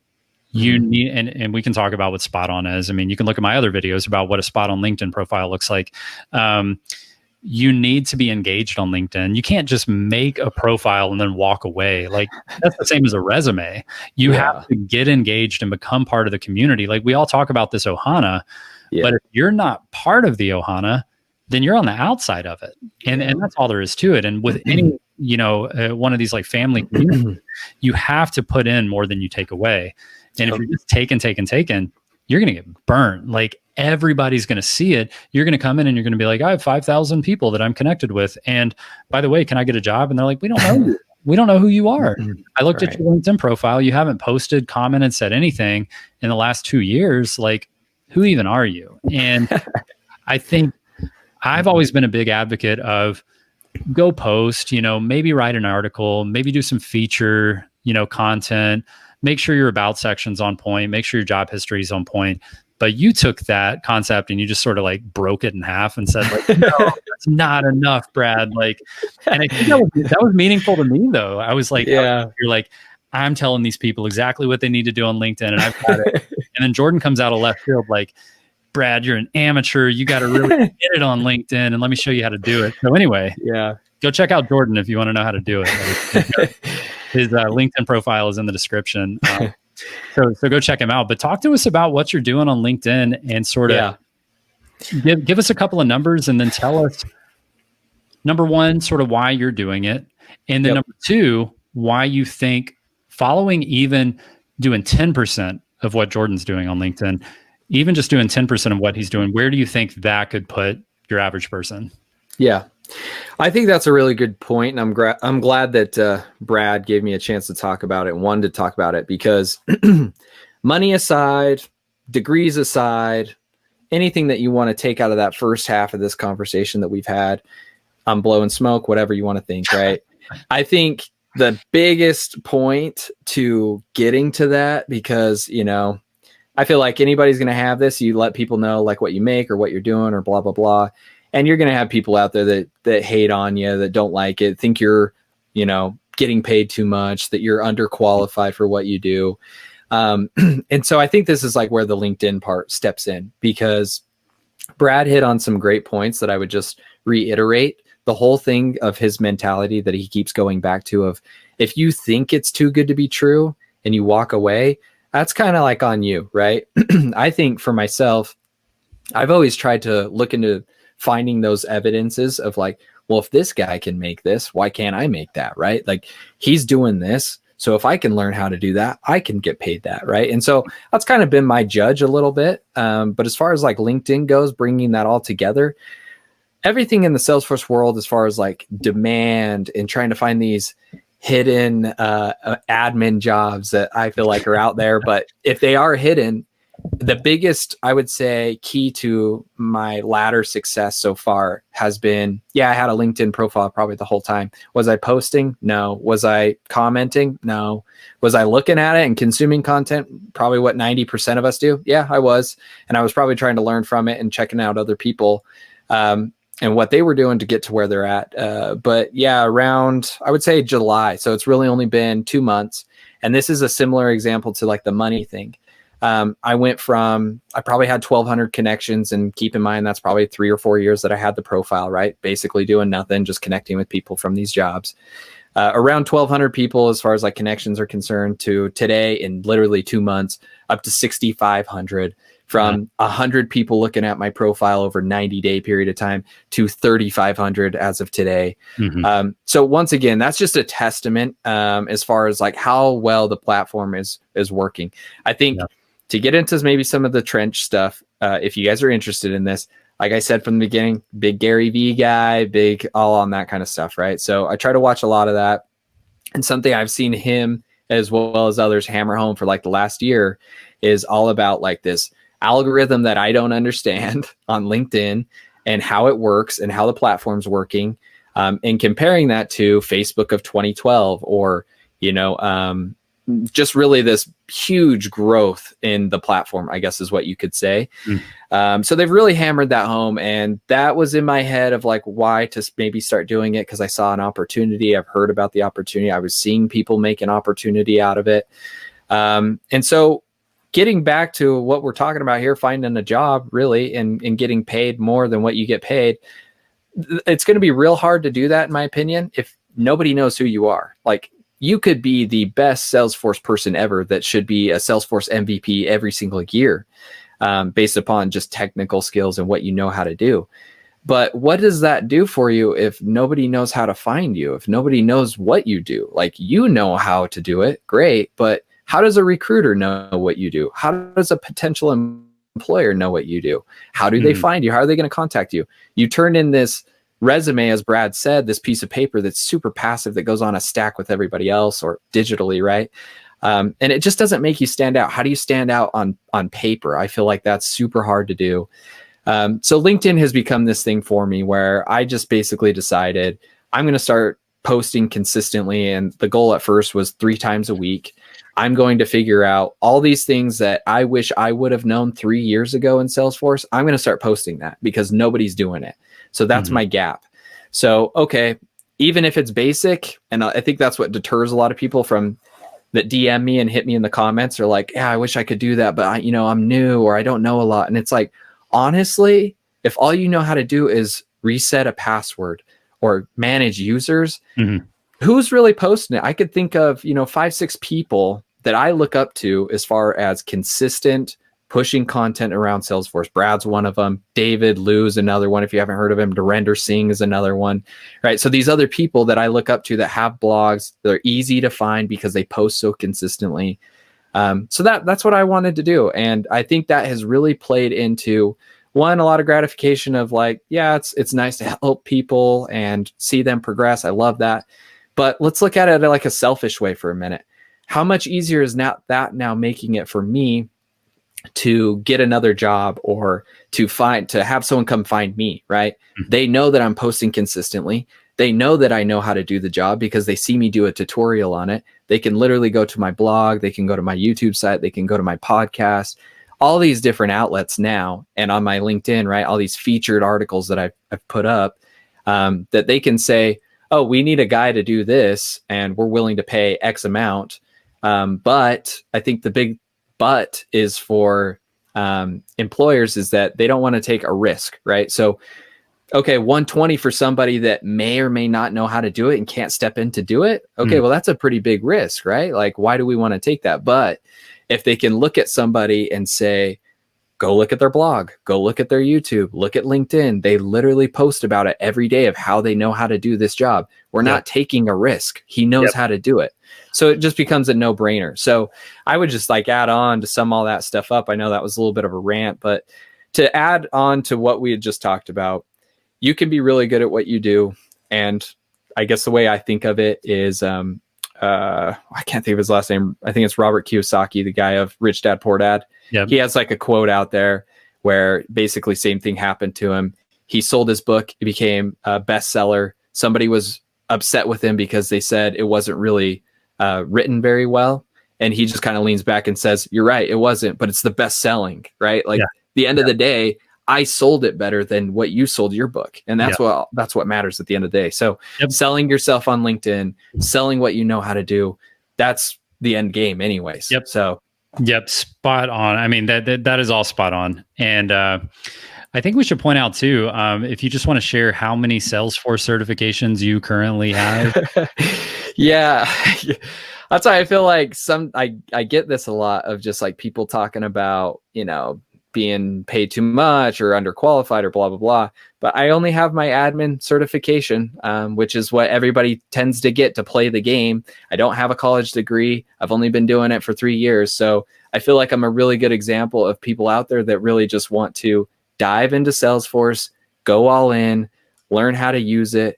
You need, and we can talk about what spot on is. I mean, you can look at my other videos about what a spot on LinkedIn profile looks like. You need to be engaged on LinkedIn. You can't just make a profile and then walk away. Like, that's the same as a resume. You have to get engaged and become part of the community. Like, we all talk about this Ohana, but if you're not part of the Ohana, then you're on the outside of it. And that's all there is to it. And with any, one of these like family communities, you have to put in more than you take away. And if you're just taking, you're going to get burnt. Like, everybody's going to see it. You're going to come in and you're going to be like, I have 5,000 people that I'm connected with. And by the way, can I get a job? And they're like, we don't know you. We don't know who you are. I looked at your LinkedIn profile. You haven't posted, commented, said anything in the last 2 years. Like, who even are you? And I think I've always been a big advocate of go post, maybe write an article, maybe do some feature, content, make sure your about section's on point, make sure your job history is on point. But you took that concept and you just sort of like broke it in half and said, like, no, that's not enough, Brad. Like, and I think that was meaningful to me, though. I was like, you're like, I'm telling these people exactly what they need to do on LinkedIn, and I've got it. And then Jordan comes out of left field like, Brad, you're an amateur. You got to really get it on LinkedIn, and let me show you how to do it. So anyway, go check out Jordan if you want to know how to do it. His LinkedIn profile is in the description. So go check him out. But talk to us about what you're doing on LinkedIn, and sort of give us a couple of numbers, and then tell us, number one, sort of why you're doing it. And then number two, why you think following, even doing 10% of what Jordan's doing on LinkedIn, even just doing 10% of what he's doing, where do you think that could put your average person? Yeah, I think that's a really good point. And I'm glad that Brad gave me a chance to talk about it, wanted to talk about it, because money aside, degrees aside, anything that you want to take out of that first half of this conversation that we've had, I'm blowing smoke, whatever you want to think, right? I think the biggest point to getting to that, because, I feel like anybody's going to have this. You let people know like what you make or what you're doing or blah, blah, blah. And you're going to have people out there that hate on you, that don't like it, think you're, getting paid too much, that you're underqualified for what you do. And so I think this is like where the LinkedIn part steps in, because Brad hit on some great points that I would just reiterate. The whole thing of his mentality that he keeps going back to, of if you think it's too good to be true and you walk away, that's kind of like on you, right? I think for myself, I've always tried to look into finding those evidences of like, well, if this guy can make this, why can't I make that? Right? Like he's doing this. So if I can learn how to do that, I can get paid that. Right. And so that's kind of been my judge a little bit. But as far as like LinkedIn goes, bringing that all together, everything in the Salesforce world, as far as like demand and trying to find these hidden admin jobs that I feel like are out there. But if they are hidden, the biggest, I would say, key to my latter success so far has been, I had a LinkedIn profile probably the whole time. Was I posting? No. Was I commenting? No. Was I looking at it and consuming content? Probably what 90% of us do. Yeah, I was. And I was probably trying to learn from it and checking out other people and what they were doing to get to where they're at. But yeah, around, I would say July. So it's really only been 2 months. And this is a similar example to like the money thing. I went from, I probably had 1,200 connections, and keep in mind, that's probably 3 or 4 years that I had the profile, right? Basically doing nothing, just connecting with people from these jobs. Around 1,200 people as far as like connections are concerned, to today in literally 2 months, up to 6,500, from 100 people looking at my profile over 90-day period of time to 3,500 as of today. So once again, that's just a testament as far as like how well the platform is working. I think to get into maybe some of the trench stuff, if you guys are interested in this, like I said from the beginning, big Gary Vee guy, big all on that kind of stuff, right? So I try to watch a lot of that. And something I've seen him as well as others hammer home for like the last year is all about like this algorithm that I don't understand on LinkedIn and how it works and how the platform's working, and comparing that to Facebook of 2012, or, just really this huge growth in the platform, I guess is what you could say. So they've really hammered that home, and that was in my head of like why to maybe start doing it, because I saw an opportunity. I've heard about the opportunity. I was seeing people make an opportunity out of it. And so getting back to what we're talking about here, finding a job really and getting paid more than what you get paid, it's going to be real hard to do that, in my opinion, if nobody knows who you are. Like, you could be the best Salesforce person ever that should be a Salesforce MVP every single year, based upon just technical skills and what you know how to do. But what does that do for you if nobody knows how to find you, if nobody knows what you do? Like, you know how to do it, great, but how does a recruiter know what you do? How does a potential employer know what you do? How do they find you? How are they going to contact you? You turn in this resume, as Brad said, this piece of paper that's super passive that goes on a stack with everybody else or digitally, right? And it just doesn't make you stand out. How do you stand out on paper? I feel like that's super hard to do. So LinkedIn has become this thing for me where I just basically decided I'm going to start posting consistently. And the goal at first was 3 times a week. I'm going to figure out all these things that I wish I would have known 3 years ago in Salesforce. I'm going to start posting that because nobody's doing it. So that's my gap. So, okay, even if it's basic, and I think that's what deters a lot of people from that DM me and hit me in the comments, are like, yeah, I wish I could do that, but I'm new or I don't know a lot. And it's like, honestly, if all you know how to do is reset a password or manage users, who's really posting it? I could think of, 5-6 people that I look up to as far as consistent pushing content around Salesforce. Brad's one of them. David Liu's another one. If you haven't heard of him, Dhirender Singh is another one, right? So these other people that I look up to that have blogs, they're easy to find because they post so consistently. So that's what I wanted to do. And I think that has really played into, one, a lot of gratification of like, yeah, it's nice to help people and see them progress. I love that. But let's look at it like a selfish way for a minute. How much easier is that now making it for me to get another job or to have someone come find me, right? They know that I'm posting consistently. They know that I know how to do the job because they see me do a tutorial on it. They can literally go to my blog. They can go to my YouTube site. They can go to my podcast, all these different outlets now. And on my LinkedIn, right? All these featured articles that I've put up, that they can say, oh, we need a guy to do this and we're willing to pay X amount. But I think the big but is for employers is that they don't want to take a risk, right? So, okay, 120 for somebody that may or may not know how to do it and can't step in to do it. Okay, well, that's a pretty big risk, right? Like, why do we want to take that? But if they can look at somebody and say, go look at their blog, go look at their YouTube, look at LinkedIn. They literally post about it every day of how they know how to do this job. We're not taking a risk. He knows how to do it. So it just becomes a no-brainer. So I would just like add on to sum all that stuff up. I know that was a little bit of a rant, but to add on to what we had just talked about, you can be really good at what you do. And I guess the way I think of it is, I can't think of his last name. I think it's Robert Kiyosaki, the guy of Rich Dad, Poor Dad. Yep. He has like a quote out there where basically same thing happened to him. He sold his book. It became a bestseller. Somebody was upset with him because they said it wasn't really written very well. And he just kind of leans back and says, you're right, it wasn't, but it's the best selling, right? Like the end of the day, I sold it better than what you sold your book. And that's what matters at the end of the day. So selling yourself on LinkedIn, selling what you know how to do, that's the end game anyways. So spot on. I mean, that is all spot on. And I think we should point out too, if you just want to share how many Salesforce certifications you currently have. That's why I feel like I get this a lot of just like people talking about, being paid too much or underqualified or blah, blah, blah. But I only have my admin certification, which is what everybody tends to get to play the game. I don't have a college degree. I've only been doing it for 3 years. So I feel like I'm a really good example of people out there that really just want to dive into Salesforce, go all in, learn how to use it,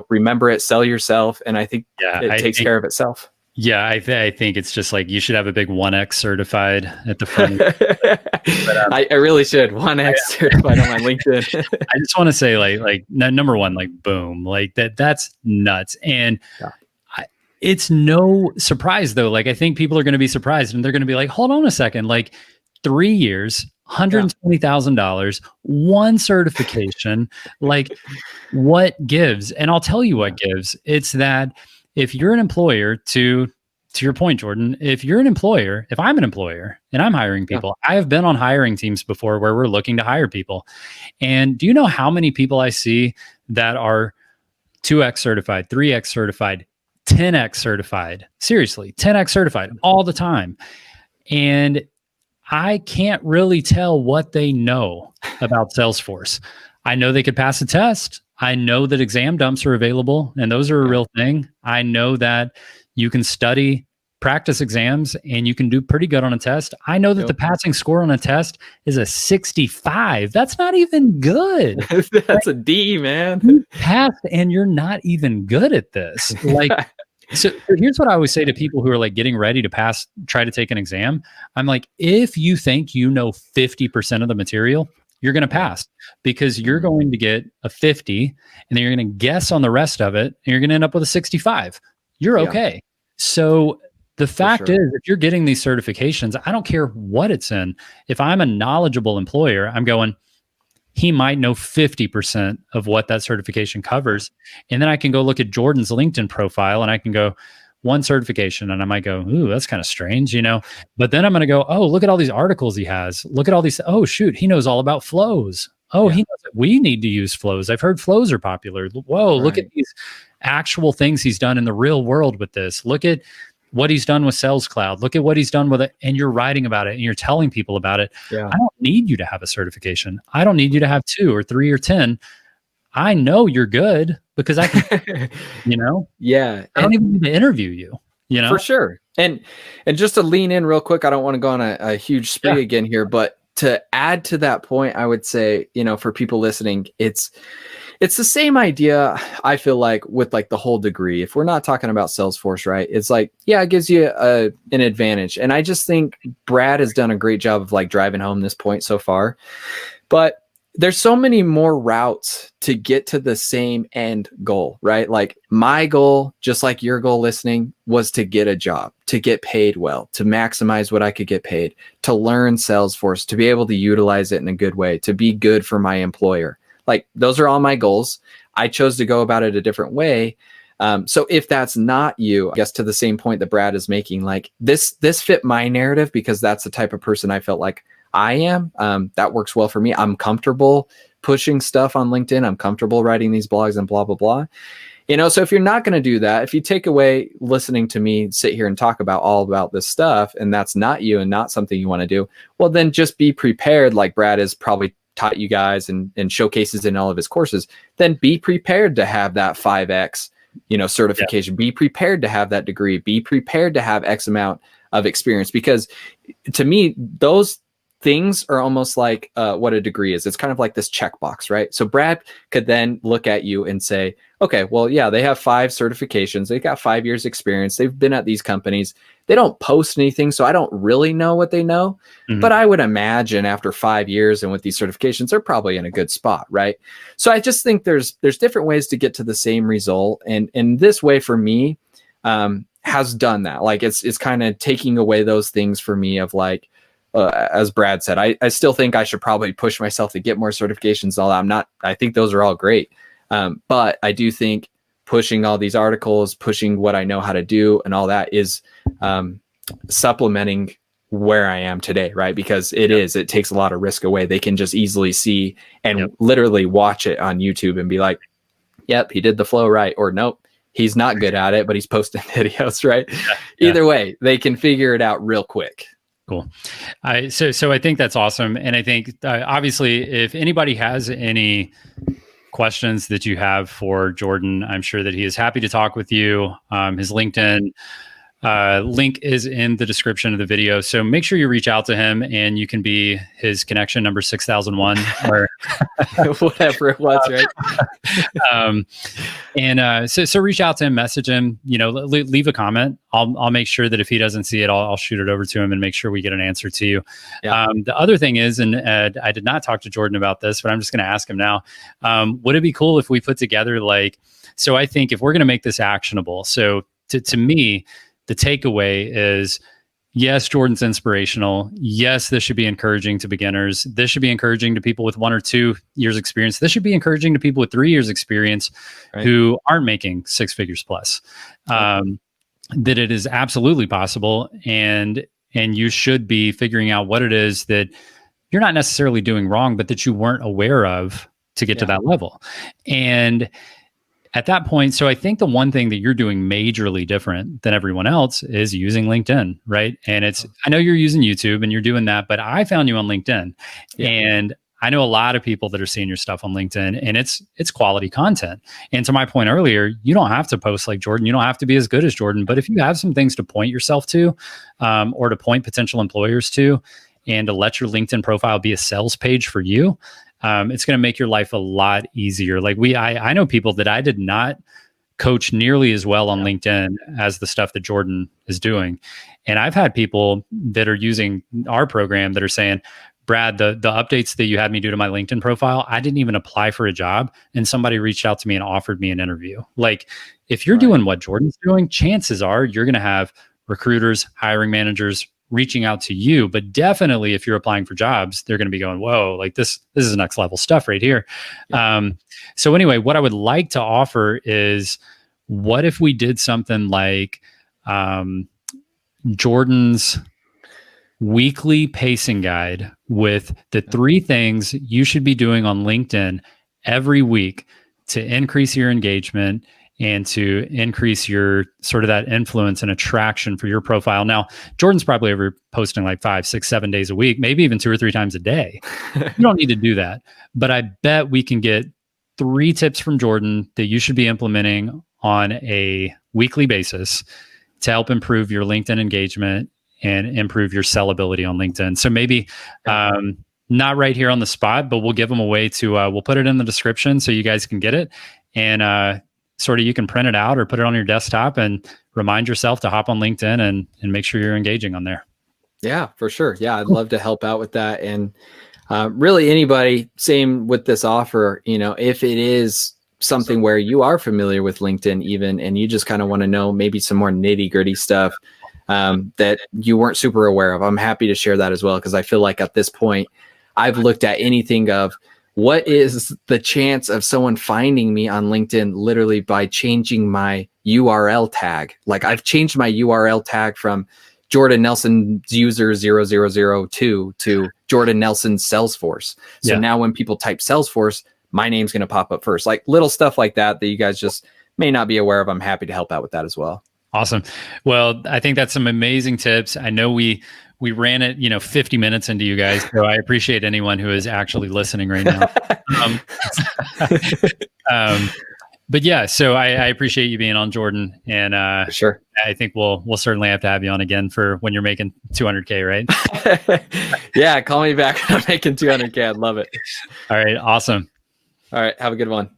remember it, sell yourself. And I think it takes care of itself. Yeah, I think it's just like you should have a big 1X certified at the front. But, I really should 1X certified on my LinkedIn. I just want to say like number one, like boom, like that's nuts. And it's no surprise though. Like I think people are going to be surprised and they're going to be like, hold on a second, like 3 years, $120,000, one certification, like what gives? And I'll tell you what gives. It's that if you're an employer, to your point, Jordan, if I'm an employer and I'm hiring people, I have been on hiring teams before where we're looking to hire people. And do you know how many people I see that are 2X certified, 3X certified, 10X certified? Seriously, 10X certified all the time. And I can't really tell what they know about Salesforce. I know they could pass a test. I know that exam dumps are available and those are a real thing. I know that you can study, practice exams, and you can do pretty good on a test. I know that the passing score on a test is a 65. That's not even good. That's a D, man. You passed and you're not even good at this. Like, so here's what I always say to people who are like getting ready to pass, try to take an exam. I'm like, if you think you know 50% of the material, you're going to pass because you're going to get a 50 and then you're going to guess on the rest of it and you're going to end up with a 65. You're okay. So the fact is, if you're getting these certifications, I don't care what it's in. If I'm a knowledgeable employer, I'm going, he might know 50% of what that certification covers. And then I can go look at Jordan's LinkedIn profile and I can go, one certification, and I might go, ooh, that's kind of strange, but then I'm going to go, oh, look at all these articles he has. Look at all these. Oh, shoot. He knows all about flows. Oh, he knows that we need to use flows. I've heard flows are popular. Whoa, look at these actual things he's done in the real world with this. Look at what he's done with Sales Cloud. Look at what he's done with it. And you're writing about it and you're telling people about it. I don't need you to have a certification. I don't need you to have 2 or 3 or 10. I know you're good because I can, I don't even need to interview you, For sure. And just to lean in real quick, I don't want to go on a huge spree again here, but to add to that point, I would say, for people listening, it's the same idea. I feel like with like the whole degree, if we're not talking about Salesforce, right? It's like, it gives you an advantage. And I just think Brad has done a great job of like driving home this point so far, but there's so many more routes to get to the same end goal, right? Like my goal, just like your goal listening, was to get a job, to get paid well, to maximize what I could get paid, to learn Salesforce, to be able to utilize it in a good way, to be good for my employer. Like those are all my goals. I chose to go about it a different way. So if that's not you, I guess to the same point that Brad is making, like this fit my narrative because that's the type of person I felt like I am. That works well for me. I'm comfortable pushing stuff on LinkedIn. I'm comfortable writing these blogs and blah, blah, blah. So if you're not going to do that, if you take away listening to me sit here and talk about all about this stuff, and that's not you and not something you want to do, well, then just be prepared. Like Brad has probably taught you guys and showcases in all of his courses, then be prepared to have that 5X, certification. Yeah. Be prepared to have that degree. Be prepared to have X amount of experience, because to me, those things are almost like what a degree is. It's kind of like this checkbox, right? So Brad could then look at you and say, okay, well, yeah, they have 5 certifications. They've got 5 years experience. They've been at these companies. They don't post anything, so I don't really know what they know. Mm-hmm. But I would imagine after 5 years and with these certifications, they're probably in a good spot, right? So I just think there's different ways to get to the same result. And this way for me has done that. Like it's kind of taking away those things for me of like, as Brad said, I still think I should probably push myself to get more certifications. All that. I think those are all great. But I do think pushing all these articles, pushing what I know how to do and all that is supplementing where I am today, right? Because it takes a lot of risk away. They can just easily see and literally watch it on YouTube and be like, yep, he did the flow right. Or nope, he's not good at it, but he's posting videos, right? Yeah. Either way, they can figure it out real quick. Cool. So I think that's awesome. And I think obviously if anybody has any questions that you have for Jordan, I'm sure that he is happy to talk with you. His LinkedIn link is in the description of the video. So make sure you reach out to him and you can be his connection number 6001 or whatever it was, right? So reach out to him, message him, leave a comment. I'll make sure that if he doesn't see it, I'll shoot it over to him and make sure we get an answer to you. Yeah. The other thing is, and I did not talk to Jordan about this, but I'm just going to ask him now. Would it be cool if we put together so I think if we're going to make this actionable, so to me, the takeaway is, yes, Jordan's inspirational. Yes, this should be encouraging to beginners. This should be encouraging to people with 1 or 2 years experience. This should be encouraging to people with 3 years experience who aren't making 6 figures plus. That it is absolutely possible. And you should be figuring out what it is that you're not necessarily doing wrong, but that you weren't aware of to get to that level. And at that point, so I think the one thing that you're doing majorly different than everyone else is using LinkedIn, right? And I know you're using YouTube and you're doing that, but I found you on LinkedIn. Yeah. And I know a lot of people that are seeing your stuff on LinkedIn, and it's quality content. And to my point earlier, you don't have to post like Jordan. You don't have to be as good as Jordan, but if you have some things to point yourself to, or to point potential employers to, and to let your LinkedIn profile be a sales page for you, it's going to make your life a lot easier. Like I know people that I did not coach nearly as well on LinkedIn as the stuff that Jordan is doing. And I've had people that are using our program that are saying, Brad, the updates that you had me do to my LinkedIn profile, I didn't even apply for a job. And somebody reached out to me and offered me an interview. Like if you're doing what Jordan's doing, chances are you're going to have recruiters, hiring managers reaching out to you. But definitely if you're applying for jobs, they're going to be going, whoa, like this is next level stuff right here. Yeah. So anyway, what I would like to offer is, what if we did something like Jordan's weekly pacing guide with the 3 things you should be doing on LinkedIn every week to increase your engagement and to increase your sort of that influence and attraction for your profile. Now, Jordan's probably over posting like 5, 6, 7 days a week, maybe even 2 or 3 times a day. You don't need to do that. But I bet we can get 3 tips from Jordan that you should be implementing on a weekly basis to help improve your LinkedIn engagement and improve your sellability on LinkedIn. So maybe not right here on the spot, but we'll give them a way to, we'll put it in the description so you guys can get it. And sort of you can print it out or put it on your desktop and remind yourself to hop on LinkedIn and make sure you're engaging on there. Yeah, for sure. Yeah, I'd love to help out with that. And really anybody, same with this offer, if it is something where you are familiar with LinkedIn even, and you just kind of want to know maybe some more nitty gritty stuff that you weren't super aware of, I'm happy to share that as well. Because I feel like at this point, I've looked at anything of, what is the chance of someone finding me on LinkedIn literally by changing my URL tag? Like I've changed my URL tag from Jordan Nelson user 0002 to Jordan Nelson Salesforce. So now when people type Salesforce, my name's going to pop up first. Like little stuff like that you guys just may not be aware of, I'm happy to help out with that as well. Awesome. Well, I think that's some amazing tips. I know we ran it, 50 minutes into you guys, so I appreciate anyone who is actually listening right now. But yeah, so I appreciate you being on, Jordan, and sure. I think we'll certainly have to have you on again for when you're making 200K, right? Yeah, call me back when I'm making 200K. I'd love it. All right, awesome. All right, have a good one.